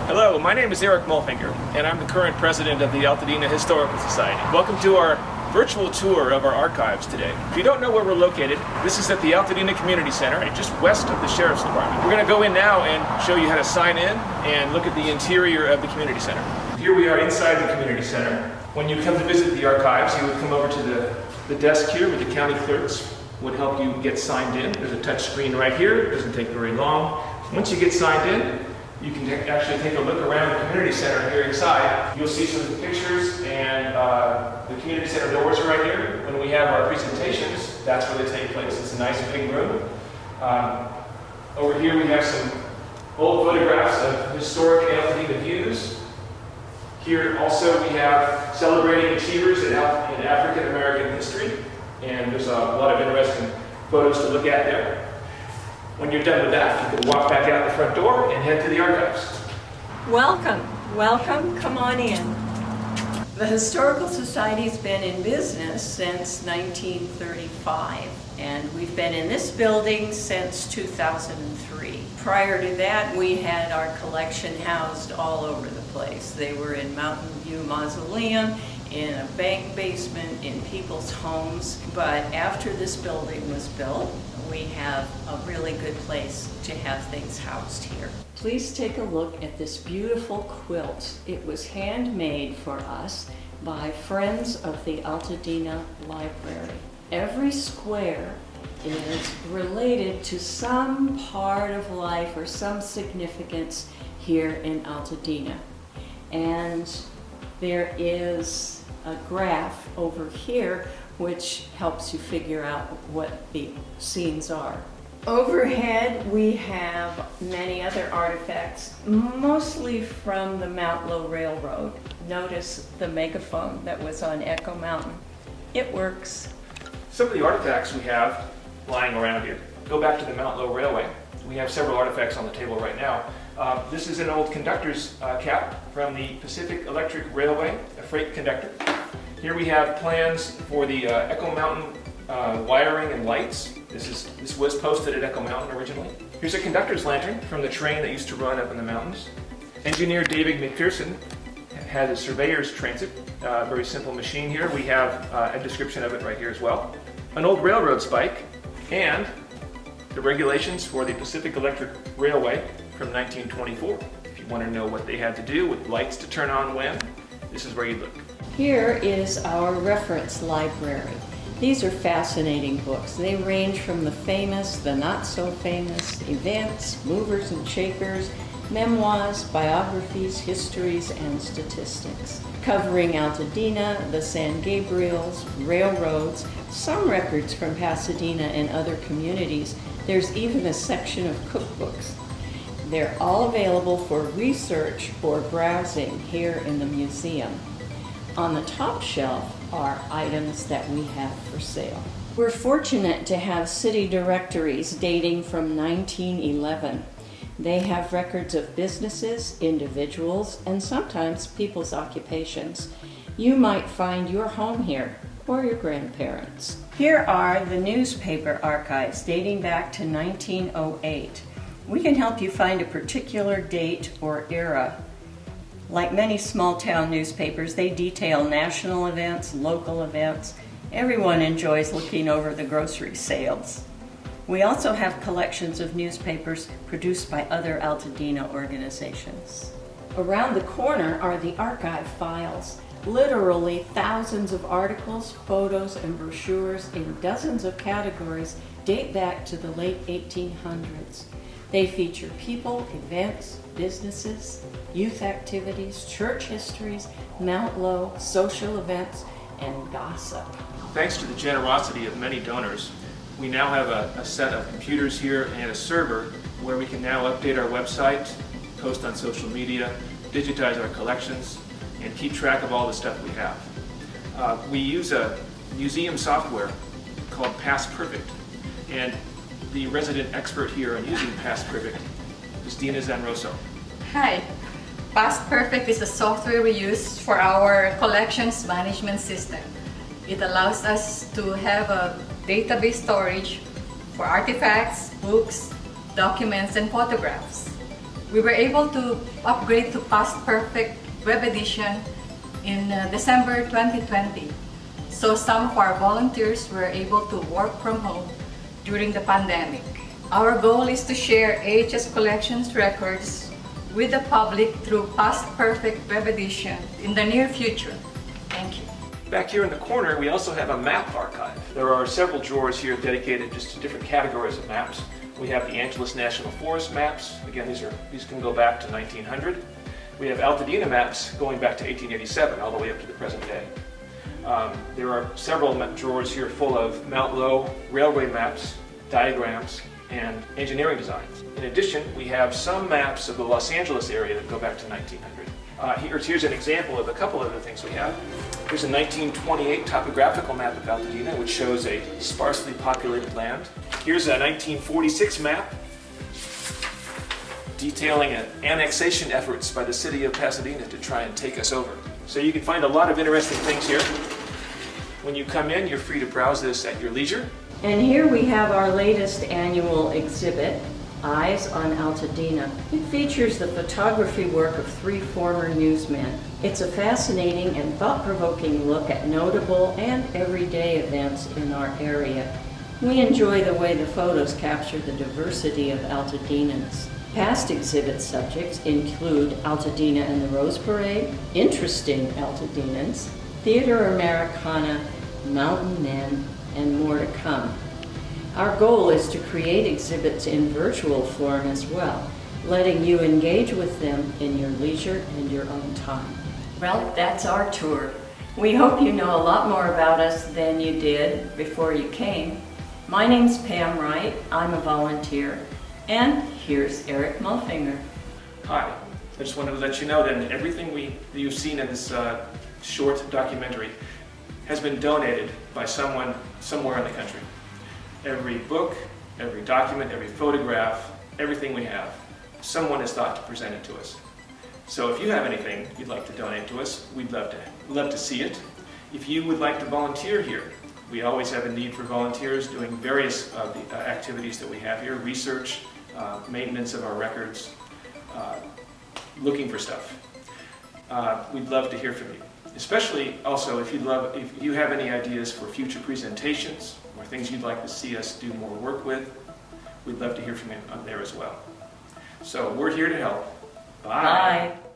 Hello, my name is Eric Mulfinger, and I'm the current president of the Altadena Historical Society. Welcome to our virtual tour of our archives today. If you don't know where we're located, this is at the Altadena Community Center, just west of the Sheriff's Department. We're going to go in now and show you how to sign in and look at the interior of the Community Center. Here we are inside the Community Center. When you come to visit the archives, you would come over to the desk here with the county clerks would help you get signed in. There's a touch screen right here. It doesn't take very long. Once you get signed in, you can actually take a look around the community center here inside. You'll see some pictures, and the community center doors are right here. When we have our presentations, that's where they take place. It's a nice big room. Over here we have some old photographs of historic Altadena views. Here also we have celebrating achievers in African American history, and there's a lot of interesting photos to look at there. When you're done with that, you can walk back out the front door and head to the archives. Welcome, welcome, come on in. The Historical Society's been in business since 1935, and we've been in this building since 2003. Prior to that, we had our collection housed all over the place. They were in Mountain View Mausoleum, in a bank basement, in people's homes, but after this building was built, we have a really good place to have things housed here. Please take a look at this beautiful quilt. It was handmade for us by friends of the Altadena Library. Every square is related to some part of life or some significance here in Altadena. And there is a graph over here which helps you figure out what the scenes are. Overhead, we have many other artifacts, mostly from the Mount Low Railroad. Notice the megaphone that was on Echo Mountain. It works. Some of the artifacts we have lying around here go back to the Mount Low Railway. We have several artifacts on the table right now. This is an old conductor's cap from the Pacific Electric Railway, a freight conductor. Here we have plans for the Echo Mountain wiring and lights. This was posted at Echo Mountain originally. Here's a conductor's lantern from the train that used to run up in the mountains. Engineer David McPherson had a surveyor's transit, a very simple machine here. We have a description of it right here as well. An old railroad spike, and the regulations for the Pacific Electric Railway from 1924. If you want to know what they had to do with lights to turn on when, this is where you look. Here is our reference library. These are fascinating books. They range from the famous, the not so famous, events, movers and shakers, memoirs, biographies, histories, and statistics. Covering Altadena, the San Gabriels, railroads, some records from Pasadena and other communities. There's even a section of cookbooks. They're all available for research or browsing here in the museum. On the top shelf are items that we have for sale. We're fortunate to have city directories dating from 1911. They have records of businesses, individuals, and sometimes people's occupations. You might find your home here, or your grandparents. Here are the newspaper archives dating back to 1908. We can help you find a particular date or era. Like many small-town newspapers, they detail national events, local events. Everyone enjoys looking over the grocery sales. We also have collections of newspapers produced by other Altadena organizations. Around the corner are the archive files. Literally thousands of articles, photos, and brochures in dozens of categories date back to the late 1800s. They feature people, events, businesses, youth activities, church histories, Mount Low, social events, and gossip. Thanks to the generosity of many donors, we now have a set of computers here and a server where we can now update our website, post on social media, digitize our collections, and keep track of all the stuff we have. We use a museum software called Past Perfect, and the resident expert here on using Past Perfect is Dina Zanroso. Hi, Past Perfect is the software we use for our collections management system. It allows us to have a database storage for artifacts, books, documents, and photographs. We were able to upgrade to Past Perfect Web Edition in December 2020. So some of our volunteers were able to work from home during the pandemic. Our goal is to share AHS Collections records with the public through Past Perfect Web Edition in the near future. Thank you. Back here in the corner, we also have a map archive. There are several drawers here dedicated just to different categories of maps. We have the Angeles National Forest maps. Again, these can go back to 1900. We have Altadena maps going back to 1887, all the way up to the present day. There are several drawers here full of Mount Lowe railway maps, diagrams, and engineering designs. In addition, we have some maps of the Los Angeles area that go back to 1900. Here's an example of a couple of the things we have. Here's a 1928 topographical map of Altadena, which shows a sparsely populated land. Here's a 1946 map detailing annexation efforts by the city of Pasadena to try and take us over. So you can find a lot of interesting things here. When you come in, you're free to browse this at your leisure. And here we have our latest annual exhibit, Eyes on Altadena. It features the photography work of 3 former newsmen. It's a fascinating and thought-provoking look at notable and everyday events in our area. We enjoy the way the photos capture the diversity of Altadenans. Past exhibit subjects include Altadena and the Rose Parade, Interesting Altadenans, Theater Americana, Mountain Men, and more to come. Our goal is to create exhibits in virtual form as well, letting you engage with them in your leisure and your own time. Well, that's our tour. We hope you know a lot more about us than you did before you came. My name's Pam Wright. I'm a volunteer. And here's Eric Mulfinger. Hi. I just wanted to let you know that everything you've seen in this short documentary has been donated by someone somewhere in the country. Every book, every document, every photograph, everything we have, someone has thought to present it to us. So if you have anything you'd like to donate to us, we'd love to see it. If you would like to volunteer here, we always have a need for volunteers doing various of the activities that we have here, research, maintenance of our records, looking for stuff. We'd love to hear from you. Especially also if you have any ideas for future presentations or things you'd like to see us do more work with, we'd love to hear from you on there as well. So we're here to help. Bye. Bye.